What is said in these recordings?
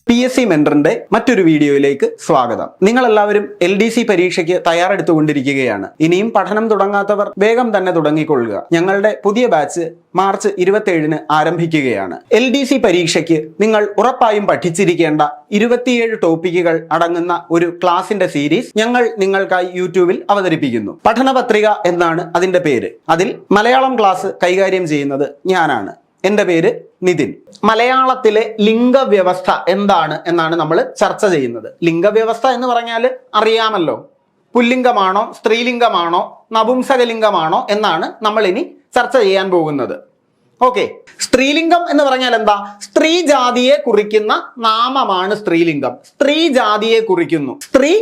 PSC മെന്ററിന്റെ മറ്റൊരു വീഡിയോയിലേക്ക് സ്വാഗതം. നിങ്ങളെല്ലാവരും LDC പരീക്ഷയ്ക്ക് തയ്യാറെടുത്തുകൊണ്ടിരിക്കുകയാണ്. ഇനിയും പഠനം തുടങ്ങാത്തവർ വേഗം തന്നെ തുടങ്ങിക്കൊള്ളുക. ഞങ്ങളുടെ പുതിയ ബാച്ച് മാർച്ച് 27 ആരംഭിക്കുകയാണ്. LDC പരീക്ഷയ്ക്ക് നിങ്ങൾ ഉറപ്പായും പഠിച്ചിരിക്കേണ്ട 27 ടോപ്പിക്കുകൾ അടങ്ങുന്ന ഒരു ക്ലാസിന്റെ സീരീസ് ഞങ്ങൾ നിങ്ങൾക്കായി യൂട്യൂബിൽ അവതരിപ്പിക്കുന്നു. പഠനപത്രിക എന്നാണ് അതിന്റെ പേര്. അതിൽ മലയാളം ക്ലാസ് കൈകാര്യം ചെയ്യുന്നത് ഞാനാണ്. എൻ്റെ പേര് നിതിൻ. മലയാളത്തിലെ ലിംഗവ്യവസ്ഥ എന്താണ് എന്നാണ് നമ്മൾ ചർച്ച ചെയ്യുന്നത്. ലിംഗവ്യവസ്ഥ എന്ന് പറഞ്ഞാൽ അറിയാമല്ലോ, പുല്ലിംഗമാണോ സ്ത്രീലിംഗമാണോ നപുംസകലിംഗമാണോ എന്നാണ് നമ്മൾ ഇനി ചർച്ച ചെയ്യാൻ പോകുന്നത്. ഓക്കെ, സ്ത്രീലിംഗം എന്ന് പറഞ്ഞാൽ എന്താ? സ്ത്രീ ജാതിയെ കുറിക്കുന്ന നാമമാണ് സ്ത്രീലിംഗം. സ്ത്രീ ജാതിയെ കുറിക്കുന്നു. സ്ത്രീ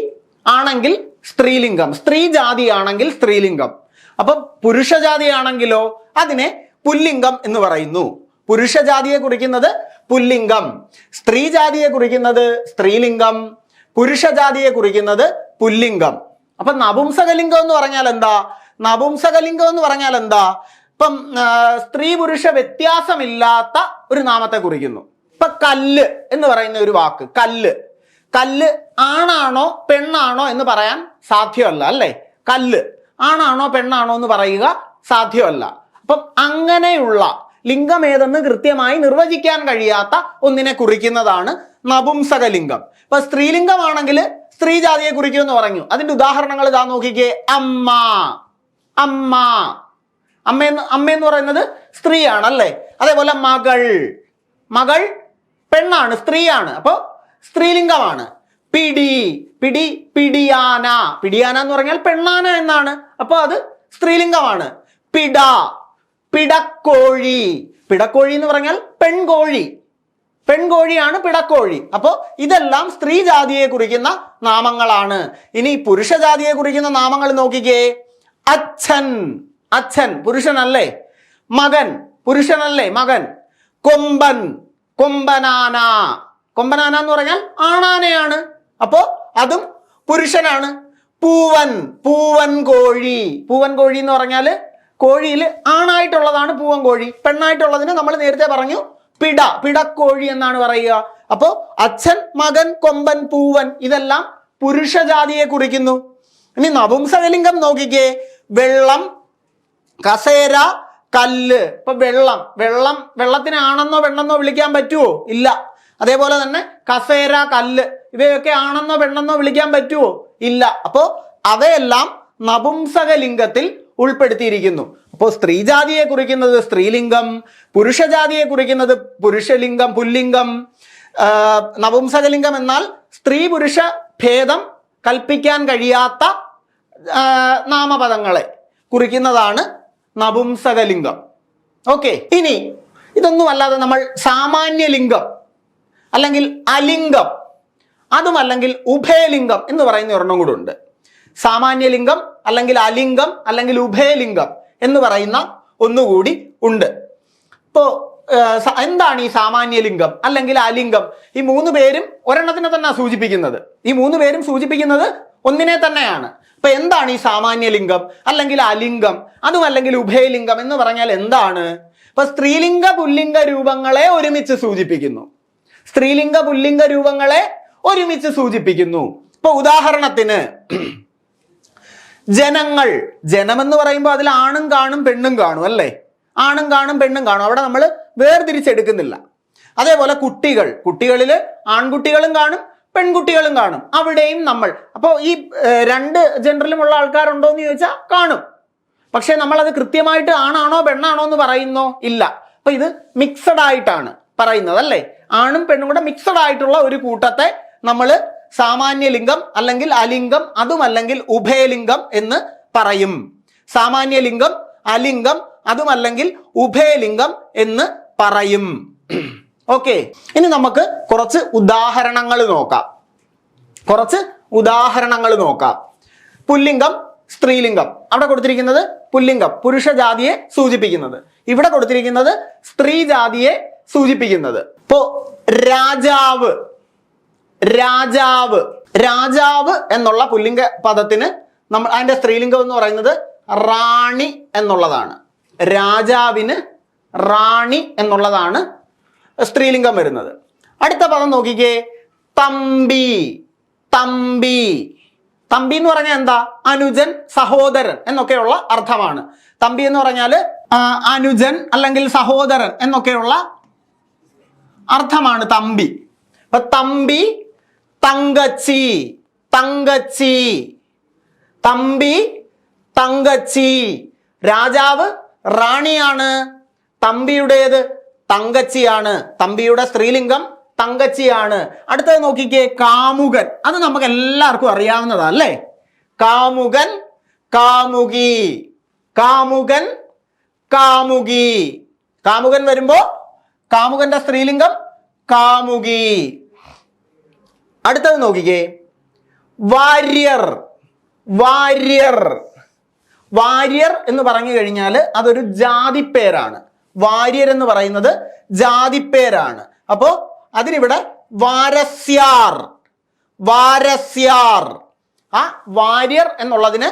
ആണെങ്കിൽ സ്ത്രീലിംഗം, സ്ത്രീ ജാതി ആണെങ്കിൽ സ്ത്രീലിംഗം. അപ്പൊ പുരുഷജാതി ആണെങ്കിലോ അതിനെ പുല്ലിംഗം എന്ന് പറയുന്നു. പുരുഷജാതിയെ കുറിക്കുന്നത് പുല്ലിംഗം, സ്ത്രീ ജാതിയെ കുറിക്കുന്നത് സ്ത്രീലിംഗം, പുരുഷജാതിയെ കുറിക്കുന്നത് പുല്ലിംഗം. അപ്പൊ നപുംസകലിംഗം എന്ന് പറഞ്ഞാൽ എന്താ? നപുംസകലിംഗം എന്ന് പറഞ്ഞാൽ എന്താ? ഇപ്പം സ്ത്രീ പുരുഷ വ്യത്യാസമില്ലാത്ത ഒരു നാമത്തെ കുറിക്കുന്നു. ഇപ്പൊ കല്ല് എന്ന് പറയുന്ന ഒരു വാക്ക്, കല്ല്, കല്ല് ആണാണോ പെണ്ണാണോ എന്ന് പറയാൻ സാധ്യമല്ല, അല്ലേ? കല്ല് ആണാണോ പെണ്ണാണോ എന്ന് പറയുക സാധ്യമല്ല. അപ്പം അങ്ങനെയുള്ള ലിംഗം ഏതെന്ന് കൃത്യമായി നിർവചിക്കാൻ കഴിയാത്ത ഒന്നിനെ കുറിക്കുന്നതാണ് നപുംസകലിംഗം. ഇപ്പൊ സ്ത്രീലിംഗമാണെങ്കിൽ സ്ത്രീ ജാതിയെ കുറിക്കുമെന്ന് പറഞ്ഞു. അതിന്റെ ഉദാഹരണങ്ങൾ ഇതാ നോക്കിക്കേ. അമ്മ, അമ്മ, അമ്മയെന്ന് പറയുന്നത് സ്ത്രീയാണ്, അല്ലേ? അതേപോലെ മകൾ, മകൾ പെണ്ണാണ്, സ്ത്രീയാണ്, അപ്പൊ സ്ത്രീലിംഗമാണ്. പിടി, പിടി, പിടിയാന, പിടിയാന എന്ന് പറഞ്ഞാൽ പെണ്ണാന എന്നാണ്, അപ്പൊ അത് സ്ത്രീലിംഗമാണ്. പിട, പിടക്കോഴി, പിടക്കോഴി എന്ന് പറഞ്ഞാൽ പെൺകോഴി, പെൺകോഴിയാണ് പിടക്കോഴി. അപ്പോ ഇതെല്ലാം സ്ത്രീ ജാതിയെ കുറിക്കുന്ന നാമങ്ങളാണ്. ഇനി പുരുഷജാതിയെ കുറിക്കുന്ന നാമങ്ങൾ നോക്കിക്കേ. അച്ഛൻ, അച്ഛൻ പുരുഷനല്ലേ? മകൻ പുരുഷനല്ലേ? മകൻ. കൊമ്പൻ, കൊമ്പനാന, കൊമ്പനാന എന്ന് പറഞ്ഞാൽ ആണാനയാണ്, അപ്പോ അതും പുരുഷനാണ്. പൂവൻ, പൂവൻ കോഴി, പൂവൻ കോഴി എന്ന് പറഞ്ഞാൽ കോഴിയിൽ ആണായിട്ടുള്ളതാണ് പൂവൻ കോഴി, പെണ്ണായിട്ടുള്ളതിന് നമ്മൾ നേരത്തെ പറഞ്ഞു പിട, പിടക്കോഴി എന്നാണ് പറയുക. അപ്പോ അച്ഛൻ, മകൻ, കൊമ്പൻ, പൂവൻ ഇതെല്ലാം പുരുഷജാതിയെ കുറിക്കുന്നു. ഇനി നപുംസകലിംഗം നോക്കിക്കേ. വെള്ളം, കസേര, കല്ല്. ഇപ്പൊ വെള്ളം, വെള്ളം, വെള്ളത്തിന് ആണെന്നോ പെണ്ണെന്നോ വിളിക്കാൻ പറ്റുമോ? ഇല്ല. അതേപോലെ തന്നെ കസേര, കല്ല് ഇവയൊക്കെ ആണെന്നോ പെണ്ണെന്നോ വിളിക്കാൻ പറ്റുമോ? ഇല്ല. അപ്പോ അവയെല്ലാം നപുംസകലിംഗത്തിൽ ഉൾപ്പെടുത്തിയിരിക്കുന്നു. അപ്പോൾ സ്ത്രീജാതിയെ കുറിക്കുന്നത് സ്ത്രീലിംഗം, പുരുഷജാതിയെ കുറിക്കുന്നത് പുരുഷലിംഗം, പുല്ലിംഗം. നപുംസകലിംഗം എന്നാൽ സ്ത്രീ പുരുഷ ഭേദം കൽപ്പിക്കാൻ കഴിയാത്ത നാമപദങ്ങളെ കുറിക്കുന്നതാണ് നപുംസകലിംഗം. ഓക്കെ, ഇനി ഇതൊന്നും അല്ലാതെ നമ്മൾ സാമാന്യലിംഗം അല്ലെങ്കിൽ അലിംഗം, അതുമല്ലെങ്കിൽ ഉഭയലിംഗം എന്ന് പറയുന്ന ഒരെണ്ണം കൂടെ ഉണ്ട്. സാമാന്യലിംഗം അല്ലെങ്കിൽ അലിംഗം അല്ലെങ്കിൽ ഉഭയലിംഗം എന്ന് പറയുന്ന ഒന്നുകൂടി ഉണ്ട്. ഇപ്പോ എന്താണ് ഈ സാമാന്യലിംഗം അല്ലെങ്കിൽ അലിംഗം? ഈ മൂന്ന് പേരും ഒരെണ്ണത്തിനെ തന്നെ സൂചിപ്പിക്കുന്നത്. ഈ മൂന്ന് പേരും സൂചിപ്പിക്കുന്നത് ഒന്നിനെ തന്നെയാണ്. അപ്പൊ എന്താണ് ഈ സാമാന്യലിംഗം അല്ലെങ്കിൽ അലിംഗം അതുമല്ലെങ്കിൽ ഉഭയലിംഗം എന്ന് പറഞ്ഞാൽ എന്താണ്? ഇപ്പൊ സ്ത്രീലിംഗ പുല്ലിംഗ രൂപങ്ങളെ ഒരുമിച്ച് സൂചിപ്പിക്കുന്നു. സ്ത്രീലിംഗ പുല്ലിംഗ രൂപങ്ങളെ ഒരുമിച്ച് സൂചിപ്പിക്കുന്നു. ഇപ്പൊ ഉദാഹരണത്തിന് ജനങ്ങൾ, ജനമെന്ന് പറയുമ്പോൾ അതിൽ ആണും കാണും പെണ്ണും കാണും, അല്ലേ? ആണും കാണും പെണ്ണും കാണും, അവിടെ നമ്മൾ വേർതിരിച്ചെടുക്കുന്നില്ല. അതേപോലെ കുട്ടികൾ, കുട്ടികളിൽ ആൺകുട്ടികളും കാണും പെൺകുട്ടികളും കാണും, അവിടെയും നമ്മൾ. അപ്പോൾ ഈ രണ്ട് ജെൻഡറിലുമുള്ള ആൾക്കാരുണ്ടോ എന്ന് ചോദിച്ചാൽ കാണും. പക്ഷെ നമ്മൾ അത് കൃത്യമായിട്ട് ആണാണോ പെണ്ണാണോ എന്ന് പറയുന്നോ? ഇല്ല. അപ്പൊ ഇത് മിക്സഡ് ആയിട്ടാണ് പറയുന്നത്, അല്ലേ? ആണും പെണ്ണും കൂടെ മിക്സഡ് ആയിട്ടുള്ള ഒരു കൂട്ടത്തെ നമ്മൾ സാമാന്യലിംഗം അല്ലെങ്കിൽ അലിംഗം അതുമല്ലെങ്കിൽ ഉഭയലിംഗം എന്ന് പറയും. സാമാന്യലിംഗം, അലിംഗം അതുമല്ലെങ്കിൽ ഉഭയലിംഗം എന്ന് പറയും. ഓക്കെ, ഇനി നമുക്ക് കുറച്ച് ഉദാഹരണങ്ങൾ നോക്കാം. കുറച്ച് ഉദാഹരണങ്ങൾ നോക്കാം. പുല്ലിംഗം, സ്ത്രീലിംഗം. അവിടെ കൊടുത്തിരിക്കുന്നത് പുല്ലിംഗം, പുരുഷജാതിയെ സൂചിപ്പിക്കുന്നത്. ഇവിടെ കൊടുത്തിരിക്കുന്നത് സ്ത്രീ ജാതിയെ സൂചിപ്പിക്കുന്നത്. ഇപ്പോ രാജാവ്, രാജാവ്, രാജാവ് എന്നുള്ള പുല്ലിംഗ പദത്തിന് നമ്മൾ അതിന്റെ സ്ത്രീലിംഗം എന്ന് പറയുന്നത് റാണി എന്നുള്ളതാണ്. രാജാവിന് റാണി എന്നുള്ളതാണ് സ്ത്രീലിംഗം വരുന്നത്. അടുത്ത പദം നോക്കിക്കേ, തമ്പി. തമ്പി തമ്പി എന്ന് പറഞ്ഞാൽ എന്താ? അനുജൻ, സഹോദരൻ എന്നൊക്കെയുള്ള അർത്ഥമാണ്. തമ്പി എന്ന് പറഞ്ഞാല് അനുജൻ അല്ലെങ്കിൽ സഹോദരൻ എന്നൊക്കെയുള്ള അർത്ഥമാണ് തമ്പി. അപ്പൊ തമ്പി, തങ്കച്ചി. തങ്കച്ചി. തമ്പി, തങ്കച്ചി. രാജാവ്, റാണിയാണ്. തമ്പിയുടേത് തങ്കച്ചിയാണ്. തമ്പിയുടെ സ്ത്രീലിംഗം തങ്കച്ചിയാണ്. അടുത്തത് നോക്കിക്കേ, കാമുകൻ. അത് നമുക്ക് എല്ലാവർക്കും അറിയാവുന്നതാ അല്ലേ? കാമുകൻ, കാമുകി. കാമുകൻ, കാമുകി. കാമുകൻ വരുമ്പോ കാമുകന്റെ സ്ത്രീലിംഗം കാമുകി. അടുത്തത് നോക്കിക്കേ, വാര്യർ. വാര്യർ. വാര്യർ എന്ന് പറഞ്ഞു കഴിഞ്ഞാൽ അതൊരു ജാതിപ്പേരാണ്. വാര്യർ എന്ന് പറയുന്നത് ജാതിപ്പേരാണ്. അപ്പോ അതിനിവിടെ വാരസ്യാർ. വാരസ്യാർ. ആ വാര്യർ എന്നുള്ളതിന്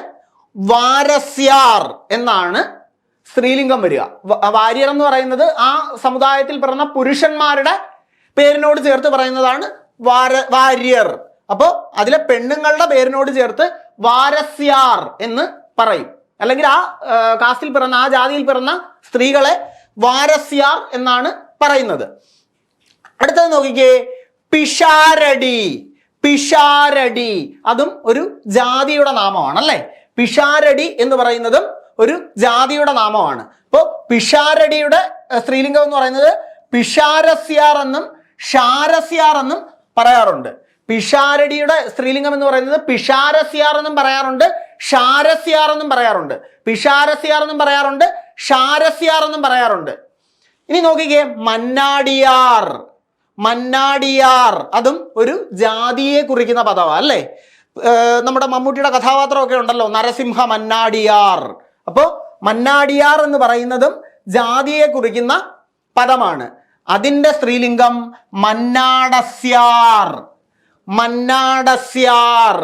വാരസ്യാർ എന്നാണ് സ്ത്രീലിംഗം വരിക. വാര്യർ എന്ന് പറയുന്നത് ആ സമുദായത്തിൽ പിറന്ന പുരുഷന്മാരുടെ പേരിനോട് ചേർത്ത് പറയുന്നതാണ് വാര്യർ. അപ്പോ അതിലെ പെണ്ണുങ്ങളുടെ പേരിനോട് ചേർത്ത് വാരസ്യാർ എന്ന് പറയും. അല്ലെങ്കിൽ ആ കാസ്റ്റിൽ പിറന്ന, ആ ജാതിയിൽ പിറന്ന സ്ത്രീകളെ വാരസ്യാർ എന്നാണ് പറയുന്നത്. അടുത്തത് നോക്കിക്കേ, പിഷാരടി. പിഷാരടി അതും ഒരു ജാതിയുടെ നാമമാണ് അല്ലെ? പിഷാരടി എന്ന് പറയുന്നതും ഒരു ജാതിയുടെ നാമമാണ്. അപ്പോ പിഷാരടിയുടെ സ്ത്രീലിംഗം എന്ന് പറയുന്നത് പിഷാരസ്യാർ എന്നും ഷാരസ്യാർ എന്നും പറയാറുണ്ട്. പിഷാരടിയുടെ സ്ത്രീലിംഗം എന്ന് പറയുന്നത് പിഷാരസ്യാർ എന്നും പറയാറുണ്ട്, ഷാരസ്യാർ എന്നും പറയാറുണ്ട്. പിഷാരസ്യാർ എന്നും പറയാറുണ്ട്, ഷാരസ്യാർ എന്നും പറയാറുണ്ട്. ഇനി നോക്കിക്കേ, മന്നാടിയാർ. മന്നാടിയാർ അതും ഒരു ജാതിയെ കുറിക്കുന്ന പദമാണ് അല്ലേ? നമ്മുടെ മമ്മൂട്ടിയുടെ കഥാപാത്രമൊക്കെ ഉണ്ടല്ലോ, നരസിംഹ മന്നാടിയാർ. അപ്പോ മന്നാടിയാർ എന്ന് പറയുന്നതും ജാതിയെ കുറിക്കുന്ന പദമാണ്. അതിന്റെ സ്ത്രീലിംഗം മന്നാടസ്യാർ. മന്നാടസ്യാർ.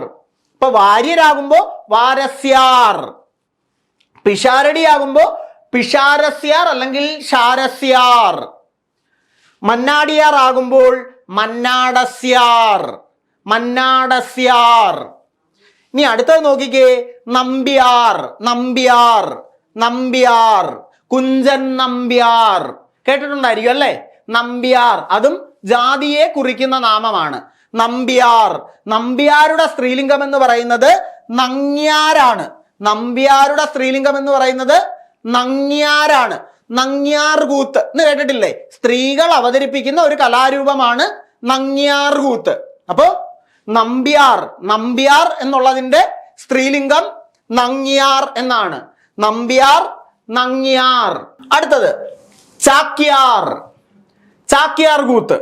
ഇപ്പൊ വാര്യരാകുമ്പോ വാരസ്യാർ, പിഷാരടിയാകുമ്പോ പിഷാരസ്യാർ അല്ലെങ്കിൽ ഷാരസ്യാർ, മന്നാടിയാർ ആകുമ്പോൾ മന്നാടസ്യാർ. മന്നാടസ്യാർ. ഇനി അടുത്തത് നോക്കിക്കേ, നമ്പ്യാർ. നമ്പ്യാർ. നമ്പ്യാർ. കുഞ്ചൻ നമ്പ്യാർ കേട്ടിട്ടുണ്ടായിരിക്കും അല്ലേ? നമ്പ്യാർ അതും ജാതിയെ കുറിക്കുന്ന നാമമാണ്. നമ്പ്യാർ. നമ്പ്യാരുടെ സ്ത്രീലിംഗം എന്ന് പറയുന്നത് നങ്ങ്യാരാണ്. നമ്പ്യാരുടെ സ്ത്രീലിംഗം എന്ന് പറയുന്നത് നങ്ങ്യാരാണ്. നങ്ങ്യാർ കൂത്ത് എന്ന് കേട്ടിട്ടില്ലേ? സ്ത്രീകൾ അവതരിപ്പിക്കുന്ന ഒരു കലാരൂപമാണ് നങ്ങ്യാർ കൂത്ത്. അപ്പോ നമ്പ്യാർ. നമ്പ്യാർ എന്നുള്ളതിന്റെ സ്ത്രീലിംഗം നങ്ങ്യാർ എന്നാണ്. നമ്പ്യാർ, നങ്ങ്യാർ. അടുത്തത് ചാക്യാർ. ചാക്യാർ കൂത്ത്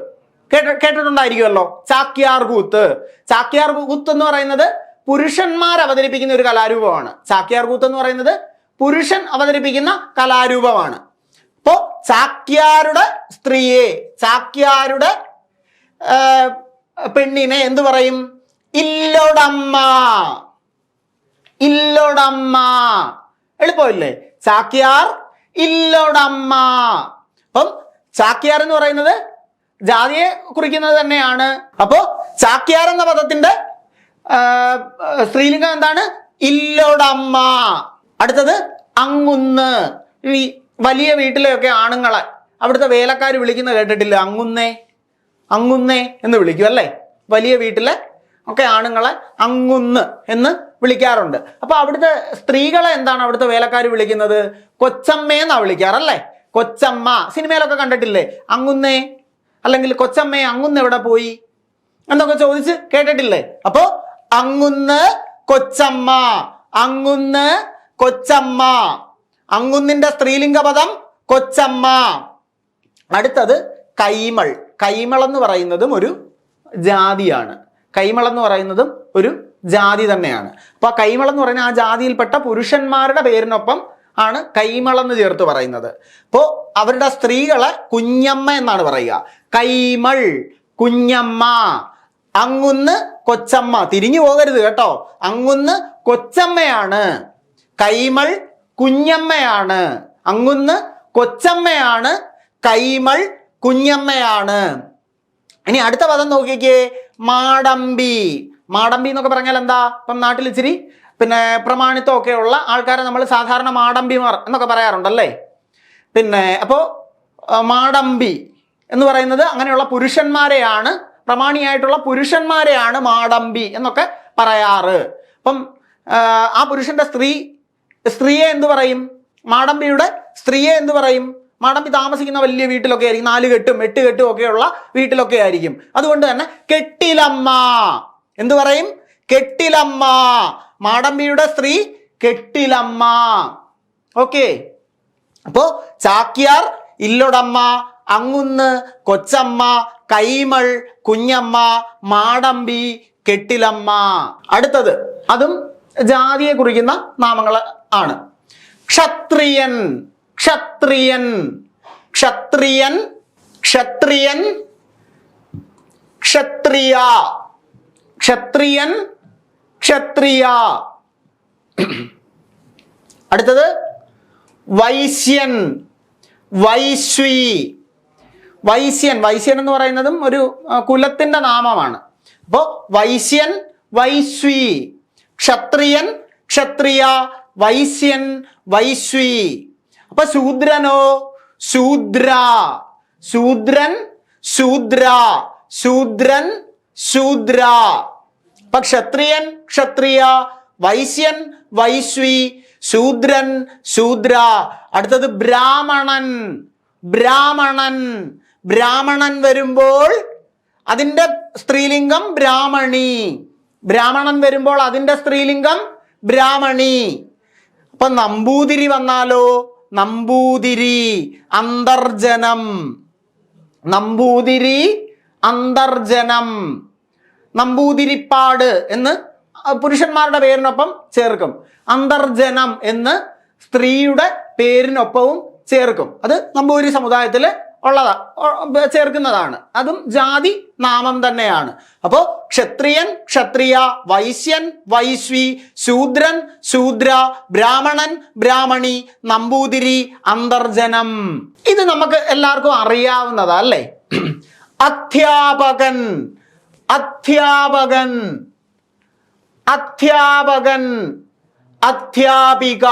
കേട്ടിട്ടുണ്ടായിരിക്കുമല്ലോ. ചാക്യാർ കൂത്ത്. ചാക്യാർ കൂത്ത് എന്ന് പറയുന്നത് പുരുഷന്മാർ അവതരിപ്പിക്കുന്ന ഒരു കലാരൂപമാണ്. ചാക്യാർ കൂത്ത് എന്ന് പറയുന്നത് പുരുഷൻ അവതരിപ്പിക്കുന്ന കലാരൂപമാണ്. അപ്പോ ചാക്യാരുടെ സ്ത്രീയെ, ചാക്യാരുടെ പെണ്ണിനെ എന്തു പറയും? ഇല്ലൊടമ്മ. ഇല്ലൊടമ്മ. എളുപ്പമില്ലേ? ചാക്യാർ, ഇല്ലൊടമ്മ. അപ്പം ചാക്യാർ എന്ന് പറയുന്നത് ജാതിയെ കുറിക്കുന്നത് തന്നെയാണ്. അപ്പോ ചാക്യാർ എന്ന പദത്തിന്റെ സ്ത്രീലിംഗം എന്താണ്? ഇല്ലൊടമ്മ. അടുത്തത് അങ്ങുന്ന്. ഈ വലിയ വീട്ടിലെയൊക്കെ ആണുങ്ങളെ അവിടുത്തെ വേലക്കാർ വിളിക്കുന്ന കേട്ടിട്ടില്ല? അങ്ങുന്നേ, അങ്ങുന്നേ എന്ന് വിളിക്കും അല്ലേ? വലിയ വീട്ടിലെ ഒക്കെ ആണുങ്ങളെ അങ്ങുന്ന് എന്ന് വിളിക്കാറുണ്ട്. അപ്പൊ അവിടുത്തെ സ്ത്രീകളെ എന്താണ് അവിടുത്തെ വേലക്കാർ വിളിക്കുന്നത്? കൊച്ചമ്മയെന്നാ വിളിക്കാറല്ലേ? കൊച്ചമ്മ. സിനിമയിലൊക്കെ കണ്ടിട്ടില്ലേ? അങ്ങുന്നേ അല്ലെങ്കിൽ കൊച്ചമ്മയെ അങ്ങുന്ന് എവിടെ പോയി എന്നൊക്കെ ചോദിച്ച് കേട്ടിട്ടില്ലേ? അപ്പോ അങ്ങുന്ന് കൊച്ചമ്മ. അങ്ങുന്ന് കൊച്ചമ്മ. അങ്ങുന്നിന്റെ സ്ത്രീലിംഗ പദം കൊച്ചമ്മ. അടുത്തത് കൈമൾ. കൈമൾ എന്ന് പറയുന്നതും ഒരു ജാതിയാണ്. കൈമൾ എന്ന് പറയുന്നതും ഒരു ജാതി തന്നെയാണ്. അപ്പൊ കൈമൾ എന്ന് പറയുന്ന ആ ജാതിയിൽപ്പെട്ട പുരുഷന്മാരുടെ പേരിനൊപ്പം ആണ് കൈമൾ എന്ന് ചേർത്ത് പറയുന്നത്. അപ്പോ അവരുടെ സ്ത്രീകളെ കുഞ്ഞമ്മ എന്നാണ് പറയുക. കൈമൾ, കുഞ്ഞമ്മ. അങ്ങുന്ന് കൊച്ചമ്മ. തിരിഞ്ഞു പോകരുത് കേട്ടോ. അങ്ങുന്ന് കൊച്ചമ്മയാണ്, കൈമൾ കുഞ്ഞമ്മയാണ്. അങ്ങുന്ന് കൊച്ചമ്മയാണ്, കൈമൾ കുഞ്ഞമ്മയാണ്. ഇനി അടുത്ത പദം നോക്കിക്കേ, മാടമ്പി. മാടമ്പി എന്നൊക്കെ പറഞ്ഞാൽ എന്താ? ഇപ്പം നാട്ടിൽ ഇച്ചിരി പിന്നെ പ്രമാണിത്വമൊക്കെ ഉള്ള ആൾക്കാരെ നമ്മൾ സാധാരണ മാടമ്പിമാർ എന്നൊക്കെ പറയാറുണ്ടല്ലേ. പിന്നെ അപ്പോൾ മാടമ്പി എന്ന് പറയുന്നത് അങ്ങനെയുള്ള പുരുഷന്മാരെയാണ്, പ്രമാണിയായിട്ടുള്ള പുരുഷന്മാരെയാണ് മാടമ്പി എന്നൊക്കെ പറയാറ്. അപ്പം ആ പുരുഷന്റെ സ്ത്രീയെ എന്ത് പറയും? മാടമ്പിയുടെ സ്ത്രീയെ എന്ത് പറയും? മാടമ്പി താമസിക്കുന്ന വലിയ വീട്ടിലൊക്കെ ആയിരിക്കും, 4 കെട്ടും 8 കെട്ടും ഒക്കെയുള്ള വീട്ടിലൊക്കെ ആയിരിക്കും. അതുകൊണ്ട് തന്നെ കെട്ടിലമ്മ എന്ത് പറയും? കെട്ടിലമ്മ. മാടമ്പിയുടെ സ്ത്രീ കെട്ടിലമ്മ. ഓക്കെ. അപ്പോ ചാക്യാർ, ഇല്ലൊടമ്മ, അങ്ങുന്ന്, കൊച്ചമ്മ, കൈമൾ, കുഞ്ഞമ്മ, മാടമ്പി, കെട്ടിലമ്മ. അടുത്തത് അതും ജാതിയെ കുറിക്കുന്ന നാമങ്ങൾ ആണ്. ക്ഷത്രിയൻ. ക്ഷത്രിയൻ, ക്ഷത്രിയൻ, ക്ഷത്രിയൻ, ക്ഷത്രിയ, ക്ഷത്രിയൻ, ക്ഷത്രിയ. അടുത്തത് വൈശ്യൻ, വൈശ്വി. വൈശ്യൻ, വൈശ്യൻ എന്ന് പറയുന്നതും ഒരു കുലത്തിന്റെ നാമമാണ്. അപ്പോൾ വൈശ്യൻ, വൈശ്വി. ക്ഷത്രിയൻ, ക്ഷത്രിയ, വൈശ്യൻ, വൈശ്വി. അപ്പൊ ശൂദ്രനോ? ശൂദ്ര. ശൂദ്രൻ, ശൂദ്ര, ശൂദ്രൻ, ശൂദ്ര. അപ്പൊ ക്ഷത്രിയൻ, ക്ഷത്രിയ, വൈശ്യൻ, വൈശ്വി, ശൂദ്രൻ, ശൂദ്ര. അടുത്തത് ബ്രാഹ്മണൻ. ബ്രാഹ്മണൻ. ബ്രാഹ്മണൻ വരുമ്പോൾ അതിന്റെ സ്ത്രീലിംഗം ബ്രാഹ്മണി. ബ്രാഹ്മണൻ വരുമ്പോൾ അതിന്റെ സ്ത്രീലിംഗം ബ്രാഹ്മണി. അപ്പൊ നമ്പൂതിരി വന്നാലോ? നമ്പൂതിരി, അന്തർജനം. നമ്പൂതിരി, അന്തർജനം. നമ്പൂതിരിപ്പാട് എന്ന് പുരുഷന്മാരുടെ പേരിനൊപ്പം ചേർക്കും. അന്തർജനം എന്ന് സ്ത്രീയുടെ പേരിനൊപ്പവും ചേർക്കും. അത് നമ്പൂതിരി സമുദായത്തിൽ ചേർക്കുന്നതാണ്. അതും ജാതി നാമം തന്നെയാണ്. അപ്പോ ക്ഷത്രിയൻ, ക്ഷത്രിയ, വൈശ്യൻ, വൈശ്വി, ശൂദ്രൻ, ശൂദ്ര, ബ്രാഹ്മണൻ, ബ്രാഹ്മണി, നമ്പൂതിരി, അന്തർജനം. ഇത് നമുക്ക് എല്ലാവർക്കും അറിയാവുന്നതാ അല്ലേ? അധ്യാപകൻ. അധ്യാപകൻ, അധ്യാപകൻ, അധ്യാപിക.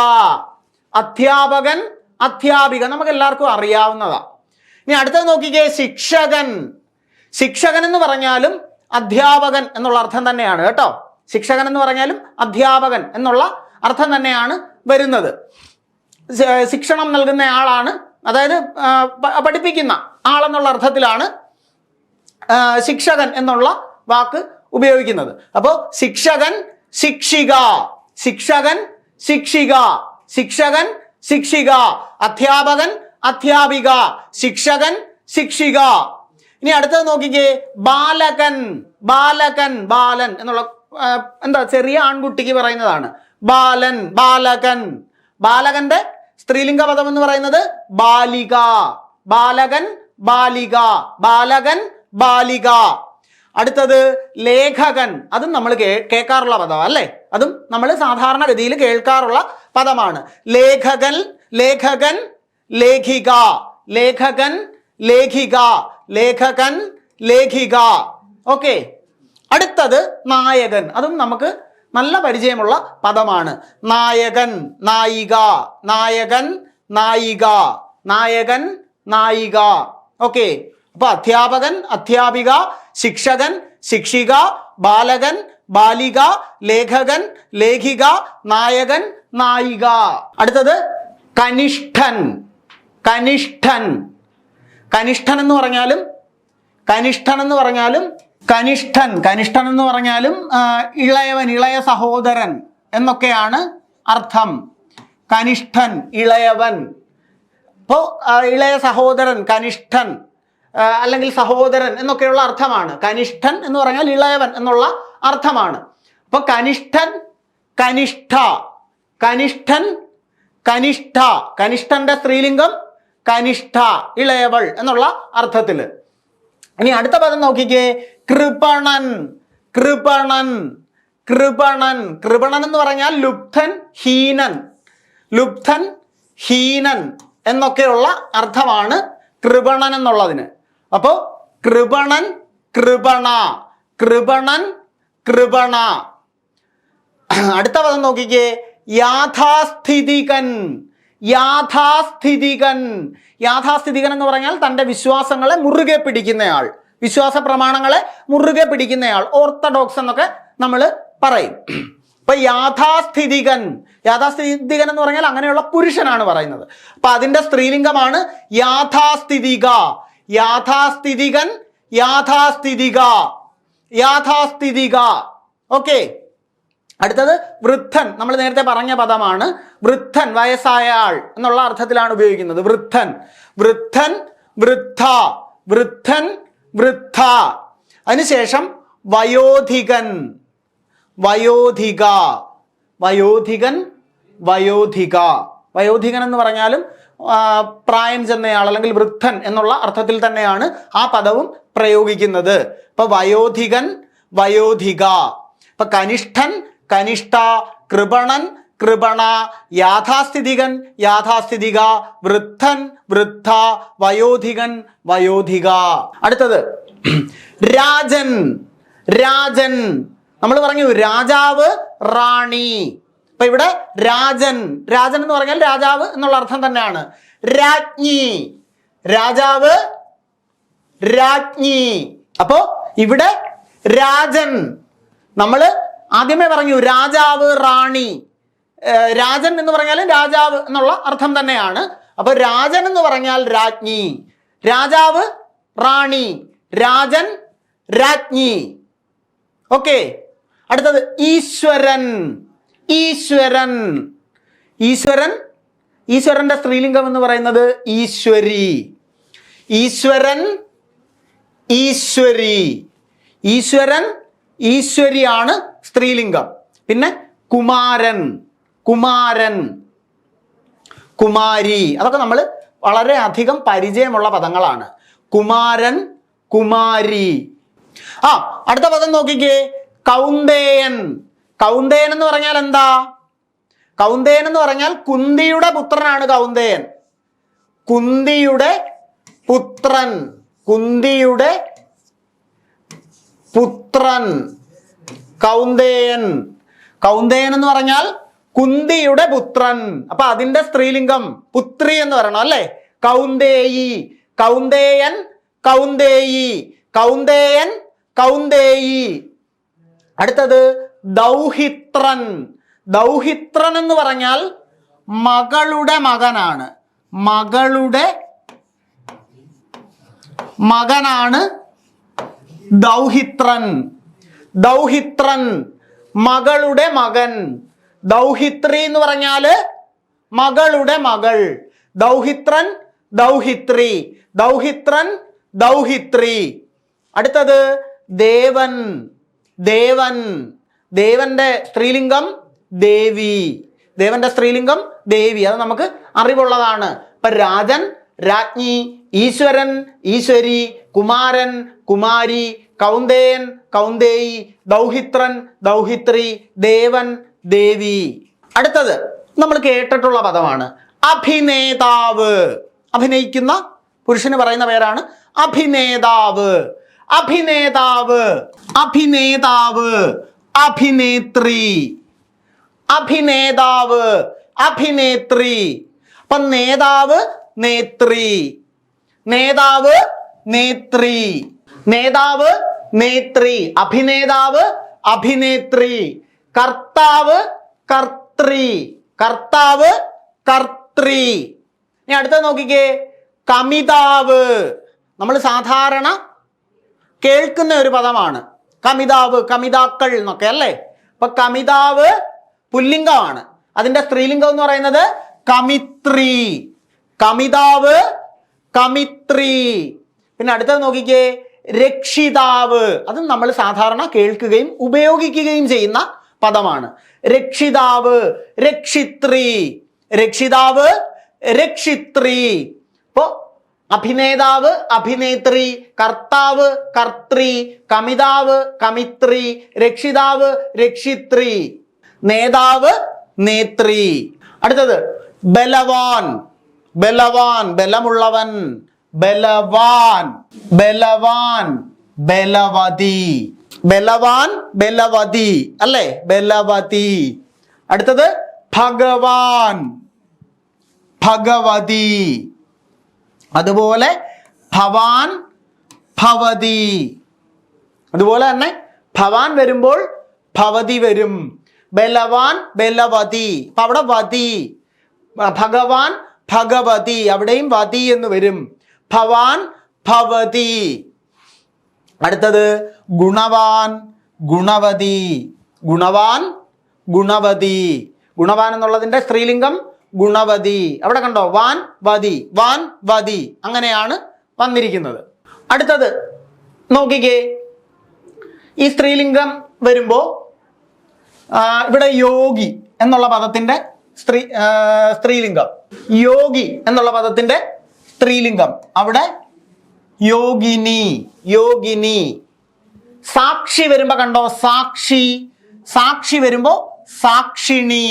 അധ്യാപകൻ, അധ്യാപിക നമുക്ക് എല്ലാവർക്കും അറിയാവുന്നതാ. ഇനി അടുത്തത് നോക്കിക്കേ, ശിക്ഷകൻ. ശിക്ഷകൻ എന്ന് പറഞ്ഞാലും അധ്യാപകൻ എന്നുള്ള അർത്ഥം തന്നെയാണ് കേട്ടോ. ശിക്ഷകൻ എന്ന് പറഞ്ഞാലും അധ്യാപകൻ എന്നുള്ള അർത്ഥം തന്നെയാണ് വരുന്നത്. ശിക്ഷണം നൽകുന്ന ആളാണ്, അതായത് പഠിപ്പിക്കുന്ന ആളെന്നുള്ള അർത്ഥത്തിലാണ് ശിക്ഷകൻ എന്നുള്ള വാക്ക് ഉപയോഗിക്കുന്നത്. അപ്പോൾ ശിക്ഷകൻ, ശിക്ഷിക. ശിക്ഷകൻ, ശിക്ഷിക. ശിക്ഷകൻ, ശിക്ഷിക. അധ്യാപകൻ, അധ്യാപിക. ശിക്ഷകൻ, ശിക്ഷിക. ഇനി അടുത്തത് നോക്കിക്കേ, ബാലകൻ. ബാലകൻ, ബാലൻ എന്നുള്ള എന്താ ചെറിയ ആൺകുട്ടിക്ക് പറയുന്നതാണ് ബാലൻ, ബാലകൻ. ബാലകന്റെ സ്ത്രീലിംഗ പദം എന്ന് പറയുന്നത് ബാലിക. ബാലകൻ, ബാലിക. ബാലകൻ, ബാലിക. അടുത്തത് ലേഖകൻ. അതും നമ്മൾ കേൾക്കാറുള്ള പദം അല്ലേ? അതും നമ്മൾ സാധാരണഗതിയിൽ കേൾക്കാറുള്ള പദമാണ്. ലേഖകൻ, ലേഖകൻ, ലേഖിക. ലേഖകൻ, ലേഖിക. ലേഖകൻ, ലേഖിക. ഓക്കെ. അടുത്തത് നായകൻ. അതും നമുക്ക് നല്ല പരിചയമുള്ള പദമാണ്. നായകൻ, നായിക. നായകൻ, നായിക. നായകൻ, നായിക. ഓക്കെ. അപ്പൊ അധ്യാപകൻ, അധ്യാപിക, ശിക്ഷകൻ, ശിക്ഷിക, ബാലകൻ, ബാലിക, ലേഖകൻ, ലേഖിക, നായകൻ, നായിക. അടുത്തത് കനിഷ്ഠൻ. കനിഷ്ഠൻ. കനിഷ്ഠൻ എന്ന് പറഞ്ഞാലും കനിഷ്ഠൻ എന്ന് പറഞ്ഞാലും കനിഷ്ഠൻ കനിഷ്ഠൻ എന്ന് പറഞ്ഞാലും ഇളയവൻ, ഇളയ സഹോദരൻ എന്നൊക്കെയാണ് അർത്ഥം. കനിഷ്ഠൻ, ഇളയവൻ. അപ്പോൾ ഇളയ സഹോദരൻ, കനിഷ്ഠൻ അല്ലെങ്കിൽ സഹോദരൻ എന്നൊക്കെയുള്ള അർത്ഥമാണ്. കനിഷ്ഠൻ എന്ന് പറഞ്ഞാൽ ഇളയവൻ എന്നുള്ള അർത്ഥമാണ്. അപ്പൊ കനിഷ്ഠൻ, കനിഷ്ഠ. കനിഷ്ഠൻ, കനിഷ്ഠ. കനിഷ്ഠന്റെ സ്ത്രീലിംഗം കനിഷ്ഠ, ഇളയവൾ എന്നുള്ള അർത്ഥത്തിൽ. ഇനി അടുത്ത പദം നോക്കിക്കേ, കൃപണൻ. കൃപണൻ, കൃപണൻ. കൃപണൻ എന്ന് പറഞ്ഞാൽ ലുബ്ധൻ, ഹീനൻ. ലുബ്ധൻ, ഹീനൻ എന്നൊക്കെയുള്ള അർത്ഥമാണ് കൃപണൻ എന്നുള്ളതിന്. അപ്പോ കൃപണൻ, കൃപണ, കൃപണൻ, കൃപണ. അടുത്ത പദം നോക്കിക്കേ, യാഥാസ്ഥിതികൻ, യാഥാസ്ഥിതികൻ. യാഥാസ്ഥിതികൻ എന്ന് പറഞ്ഞാൽ തൻ്റെ വിശ്വാസങ്ങളെ മുറുകെ പിടിക്കുന്നയാൾ, വിശ്വാസ പ്രമാണങ്ങളെ മുറുകെ പിടിക്കുന്നയാൾ, ഓർത്തഡോക്സ് എന്നൊക്കെ നമ്മൾ പറയും. അപ്പൊ യാഥാസ്ഥിതികൻ, യാഥാസ്ഥിതികൻ എന്ന് പറഞ്ഞാൽ അങ്ങനെയുള്ള പുരുഷനാണ് പറയുന്നത്. അപ്പൊ അതിന്റെ സ്ത്രീലിംഗമാണ് യാഥാസ്ഥിതിക, യാഥാസ്ഥിതികൻ, യാഥാസ്ഥിതിക, യാഥാസ്ഥിതിക. ഓക്കെ. അടുത്തത് വൃദ്ധൻ. നമ്മൾ നേരത്തെ പറഞ്ഞ പദമാണ് വൃദ്ധൻ, വയസ്സായ ആൾ എന്നുള്ള അർത്ഥത്തിലാണ് ഉപയോഗിക്കുന്നത്. വൃദ്ധൻ, വൃദ്ധൻ, വൃദ്ധ, വൃദ്ധൻ, വൃദ്ധ. അതിനുശേഷം വയോധികൻ, വയോധിക, വയോധികൻ, വയോധിക. വയോധികൻ എന്ന് പറഞ്ഞാലും പ്രായം ചെന്നയാൾ അല്ലെങ്കിൽ വൃദ്ധൻ എന്നുള്ള അർത്ഥത്തിൽ തന്നെയാണ് ആ പദവും പ്രയോഗിക്കുന്നത്. ഇപ്പൊ വയോധികൻ, വയോധിക. ഇപ്പൊ കനിഷ്ഠൻ, കനിഷ്ഠ, കൃപണൻ, കൃപണ, യാഥാസ്ഥിതികൻ, യാഥാസ്ഥിതിക, വൃദ്ധൻ, വൃദ്ധ, വയോധികൻ, വയോധിക. അടുത്തത് രാജൻ, രാജൻ. നമ്മൾ പറഞ്ഞു രാജാവ്, റാണി. അപ്പൊ ഇവിടെ രാജൻ, രാജൻ എന്ന് പറഞ്ഞാൽ രാജാവ് എന്നുള്ള അർത്ഥം തന്നെയാണ്. രാജ്ഞി, രാജാവ്, രാജ്ഞി. അപ്പോ ഇവിടെ രാജൻ, നമ്മള് ആദ്യമേ പറഞ്ഞു രാജാവ്, റാണി. രാജൻ എന്ന് പറഞ്ഞാലും രാജാവ് എന്നുള്ള അർത്ഥം തന്നെയാണ്. അപ്പൊ രാജൻ എന്ന് പറഞ്ഞാൽ രാജ്ഞി, രാജാവ്, റാണി, രാജൻ, രാജ്ഞി. ഓക്കെ. അടുത്തത് ഈശ്വരൻ, ഈശ്വരൻ, ഈശ്വരൻ. ഈശ്വരന്റെ സ്ത്രീലിംഗം എന്ന് പറയുന്നത് ഈശ്വരി, ഈശ്വരൻ, ഈശ്വരി. ഈശ്വരൻ, ഈശ്വരിയാണ് സ്ത്രീലിംഗം. പിന്നെ കുമാരൻ, കുമാരൻ, കുമാരി. അതൊക്കെ നമ്മൾ വളരെ അധികം പരിചയമുള്ള പദങ്ങളാണ്. കുമാരൻ, കുമാരി. അടുത്ത പദം നോക്കിക്കേ, കൗന്ദേയൻ. കൗന്ദേയൻ എന്ന് പറഞ്ഞാൽ എന്താ? കൗന്ദേയൻ എന്ന് പറഞ്ഞാൽ കുന്തിയുടെ പുത്രനാണ് കൗന്ദേയൻ. കുന്തിയുടെ പുത്രൻ, കുന്തിയുടെ പുത്രൻ, കൗന്ദേയൻ. കൗന്ദേയൻ എന്ന് പറഞ്ഞാൽ കുന്തിയുടെ പുത്രൻ. അപ്പൊ അതിന്റെ സ്ത്രീലിംഗം പുത്രി എന്ന് പറയണം അല്ലെ? കൗന്ദേയി, കൗന്ദേയൻ, കൗന്ദേയി, കൗന്ദേയൻ, കൗന്ദേയി. അടുത്തത് ദൗഹിത്രൻ. ദൗഹിത്രൻ എന്ന് പറഞ്ഞാൽ മകളുടെ മകനാണ്, മകളുടെ മകനാണ് ദൗഹിത്രൻ. ദൗഹിത്രൻ, മകളുടെ മകൻ. ദൗഹിത്രി എന്ന് പറഞ്ഞാല് മകളുടെ മകൾ. ദൗഹിത്രൻ, ദൗഹിത്രി, ദൗഹിത്രൻ, ദൗഹിത്രി. അടുത്തത് ദേവൻ. ദേവൻ, ദേവന്റെ സ്ത്രീലിംഗം ദേവി, ദേവന്റെ സ്ത്രീലിംഗം ദേവി. അത് നമുക്ക് അറിവുള്ളതാണ്. ഇപ്പൊ രാജൻ, രാജ്ഞി, ഈശ്വരൻ, ഈശ്വരി, കുമാരൻ, കുമാരി, കൗന്ദേയൻ, കൗന്ദേയി, ദൗഹിത്രൻ, ദൗഹിത്രി, ദേവൻ, ദേവി. അടുത്തത് നമ്മൾ കേട്ടിട്ടുള്ള പദമാണ് അഭിനേതാവ്. അഭിനയിക്കുന്ന പുരുഷന് പറയുന്ന പേരാണ് അഭിനേതാവ്. അഭിനേതാവ്, അഭിനേതാവ്, അഭിനേത്രി, അഭിനേതാവ്, അഭിനേത്രി. അപ്പൊ നേതാവ്, നേത്രി, നേതാവ്, നേത്രി, നേതാവ്, നേത്രി, അഭിനേതാവ്, അഭിനേത്രി, കർത്താവ്, കർത്തൃ, കർത്താവ്, കർത്തൃ. ഇനി അടുത്ത നോക്കിക്കേ, കമിതാവ്. നമ്മൾ സാധാരണ കേൾക്കുന്ന ഒരു പദമാണ് കമിതാവ്, കമിതാക്കൾ എന്നൊക്കെ അല്ലേ? അപ്പൊ കമിതാവ് പുല്ലിംഗമാണ്. അതിന്റെ സ്ത്രീലിംഗം എന്ന് പറയുന്നത് കമിത്രി. കമിതാവ്, കമിത്രി. പിന്നെ അടുത്തത് നോക്കിക്കേ, രക്ഷിതാവ്. അത് നമ്മൾ സാധാരണ കേൾക്കുകയും ഉപയോഗിക്കുകയും ചെയ്യുന്ന പദമാണ്. രക്ഷിതാവ്, രക്ഷിത്രി, രക്ഷിതാവ്, രക്ഷിത്രി. ഇപ്പോ അഭിനേതാവ്, അഭിനേത്രി, കർത്താവ്, കർത്തൃ, കമിതാവ്, കമിത്രി, രക്ഷിതാവ്, രക്ഷിത്രി, നേതാവ്, നേത്രി. അടുത്തത് ബലവാൻ. ബലവാൻ, ബലമുള്ളവൻ, ബലവാൻ, ബലവാൻ, ബലവതി. ബലവാൻ ബലവതി അല്ലേ, ബലവതി. അടുത്തത് ഭഗവാൻ, ഭഗവതി. അതുപോലെ ഭവാൻ, ഭവതി. അതുപോലെ തന്നെ ഭവാൻ വരുമ്പോൾ ഭവതി വരും. ബലവാൻ ബലവതി, അപ്പൊ അവിടെ വതി. ഭഗവാൻ ഭഗവതി, അവിടെയും വതി എന്ന് വരും. ഭവാൻ ഭവതി. അടുത്തത് ഗുണവാൻ, ഗുണവതി. ഗുണവാൻ ഗുണവതി. ഗുണവാൻ എന്നുള്ളതിന്റെ സ്ത്രീലിംഗം ഗുണവതി. അവിടെ കണ്ടോ, വാൻ വതി, വാൻ വതി, അങ്ങനെയാണ് വന്നിരിക്കുന്നത്. അടുത്തത് നോക്കിക്കേ, ഈ സ്ത്രീലിംഗം വരുമ്പോ ഇവിടെ യോഗി എന്നുള്ള പദത്തിന്റെ സ്ത്രീലിംഗം, യോഗി എന്നുള്ള പദത്തിന്റെ സ്ത്രീലിംഗം അവിടെ യോഗിനി, യോഗിനി. സാക്ഷി വരുമ്പോ കണ്ടോ, സാക്ഷി. സാക്ഷി വരുമ്പോ സാക്ഷിണി.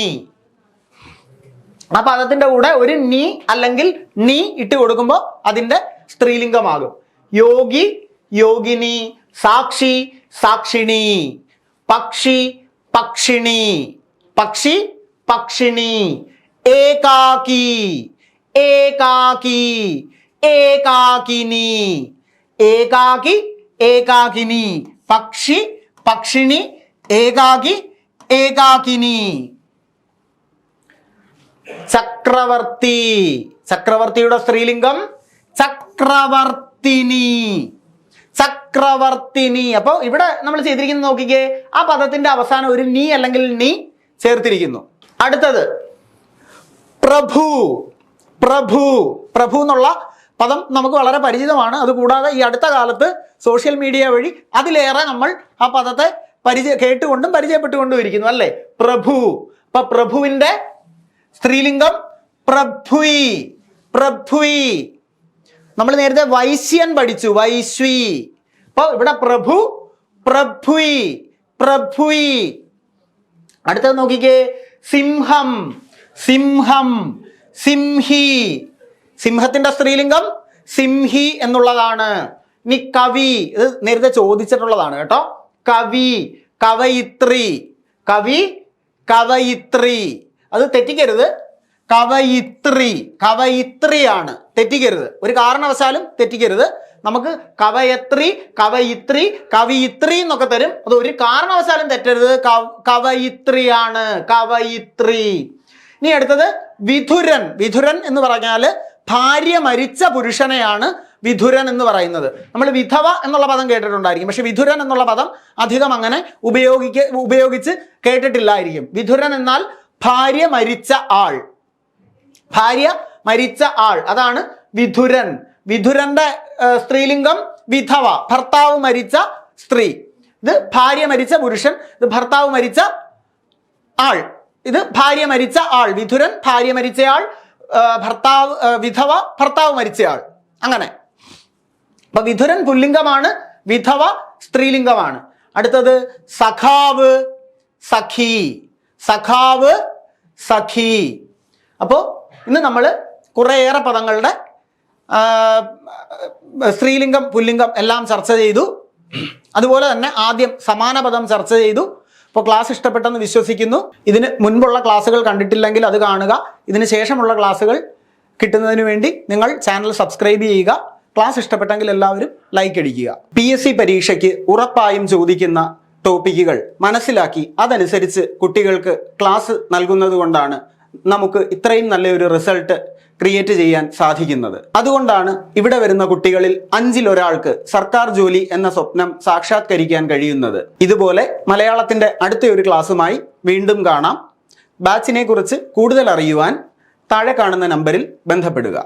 ആ പദത്തിന്റെ കൂടെ ഒരു നീ അല്ലെങ്കിൽ നീ ഇട്ട് കൊടുക്കുമ്പോൾ അതിന്റെ സ്ത്രീലിംഗമാകും. യോഗി യോഗിനി, സാക്ഷി സാക്ഷിണി, പക്ഷി പക്ഷിണി, പക്ഷി പക്ഷിണി, ഏകാകി ഏകാകി ഏകാകിനി, ഏകാകി ഏകാകിനി, പക്ഷി പക്ഷിണി, ഏകാകി ഏകാകിനി. ചക്രവർത്തി, ചക്രവർത്തിയുടെ സ്ത്രീലിംഗം ചക്രവർത്തിനി, ചക്രവർത്തിനി. അപ്പൊ ഇവിടെ നമ്മൾ ചെയ്തിരിക്കുന്നത് നോക്കിക്കേ, ആ പദത്തിന്റെ അവസാനം ഒരു നീ അല്ലെങ്കിൽ നീ ചേർത്തിരിക്കുന്നു. അടുത്തത് പ്രഭു, പ്രഭു. പ്രഭു എന്നുള്ള പദം നമുക്ക് വളരെ പരിചിതമാണ്. അതുകൂടാതെ ഈ അടുത്ത കാലത്ത് സോഷ്യൽ മീഡിയ വഴി അതിലേറെ നമ്മൾ ആ പദത്തെ കേട്ടുകൊണ്ടും പരിചയപ്പെട്ടുകൊണ്ടും ഇരിക്കുന്നു അല്ലേ, പ്രഭു. അപ്പൊ പ്രഭുവിന്റെ സ്ത്രീലിംഗം പ്രഭുയി, പ്രഭുയി. നമ്മൾ നേരത്തെ വൈശ്യൻ പഠിച്ചു, വൈശ്വി. അപ്പൊ ഇവിടെ പ്രഭു, പ്രഭുയി, പ്രഭുയി. അടുത്തത് നോക്കിക്കേ, സിംഹം, സിംഹം, സിംഹി. സിംഹത്തിന്റെ സ്ത്രീലിംഗം സിംഹി എന്നുള്ളതാണ്. ഇനി കവി, ഇത് നേരത്തെ ചോദിച്ചിട്ടുള്ളതാണ് കേട്ടോ. കവി, കവയിത്രി, കവി കവയിത്രി. അത് തെറ്റിക്കരുത്, കവയിത്രി, കവയിത്രിയാണ്, തെറ്റിക്കരുത്, ഒരു കാരണവശാലും തെറ്റിക്കരുത്. നമുക്ക് കവയത്രി, കവയിത്രി, കവിയിത്രി എന്നൊക്കെ തരും, അത് ഒരു കാരണവശാലും തെറ്റരുത്. കവയിത്രിയാണ്, കവയിത്രി. ഇനി അടുത്തത് വിധുരൻ. വിധുരൻ എന്ന് പറഞ്ഞാല് ഭാര്യ മരിച്ച പുരുഷനെയാണ് വിധുരൻ എന്ന് പറയുന്നത്. നമ്മൾ വിധവ എന്നുള്ള പദം കേട്ടിട്ടുണ്ടായിരിക്കും, പക്ഷെ വിധുരൻ എന്നുള്ള പദം അധികം അങ്ങനെ ഉപയോഗിച്ച് കേട്ടിട്ടില്ലായിരിക്കും. വിധുരൻ എന്നാൽ ഭാര്യ മരിച്ച ആൾ, ഭാര്യ മരിച്ച ആൾ, അതാണ് വിധുരൻ. വിധുരന്റെ സ്ത്രീലിംഗം വിധവ, ഭർത്താവ് മരിച്ച സ്ത്രീ. ഇത് ഭാര്യ മരിച്ച പുരുഷൻ, ഇത് ഭർത്താവ് മരിച്ച ആൾ, ഇത് ഭാര്യ മരിച്ച ആൾ. വിധുരൻ ഭാര്യ മരിച്ചയാൾ, ഭർത്താവ് വിധവ ഭർത്താവ് മരിച്ചയാൾ, അങ്ങനെ. അപ്പൊ വിധുരൻ പുല്ലിംഗമാണ്, വിധവ സ്ത്രീലിംഗമാണ്. അടുത്തത് സഖാവ്, സഖി, സഖാവ് സഖി. അപ്പോൾ ഇന്ന് നമ്മൾ കുറേയേറെ പദങ്ങളുടെ സ്ത്രീലിംഗം പുല്ലിംഗം എല്ലാം ചർച്ച ചെയ്തു. അതുപോലെ തന്നെ ആദ്യം സമാന പദം ചർച്ച ചെയ്തു. അപ്പോൾ ക്ലാസ് ഇഷ്ടപ്പെട്ടെന്ന് വിശ്വസിക്കുന്നു. ഇതിന് മുൻപുള്ള ക്ലാസ്സുകൾ കണ്ടിട്ടില്ലെങ്കിൽ അത് കാണുക. ഇതിന് ശേഷമുള്ള ക്ലാസ്സുകൾ കിട്ടുന്നതിന് വേണ്ടി നിങ്ങൾ ചാനൽ സബ്സ്ക്രൈബ് ചെയ്യുക. ക്ലാസ് ഇഷ്ടപ്പെട്ടെങ്കിൽ എല്ലാവരും ലൈക്ക് അടിക്കുക. PSC പരീക്ഷയ്ക്ക് ഉറപ്പായും ചോദിക്കുന്ന ടോപ്പിക്കുകൾ മനസ്സിലാക്കി അതനുസരിച്ച് കുട്ടികൾക്ക് ക്ലാസ് നൽകുന്നത് കൊണ്ടാണ് നമുക്ക് ഇത്രയും നല്ലൊരു റിസൾട്ട് ക്രിയേറ്റ് ചെയ്യാൻ സാധിക്കുന്നത്. അതുകൊണ്ടാണ് ഇവിടെ വരുന്ന കുട്ടികളിൽ 5-ൽ ഒരാൾക്ക് സർക്കാർ ജോലി എന്ന സ്വപ്നം സാക്ഷാത്കരിക്കാൻ കഴിയുന്നത്. ഇതുപോലെ മലയാളത്തിന്റെ അടുത്തൊരു ക്ലാസ്സുമായി വീണ്ടും കാണാം. ബാച്ചിനെ കുറിച്ച് കൂടുതൽ അറിയുവാൻ താഴെ കാണുന്ന നമ്പറിൽ ബന്ധപ്പെടുക.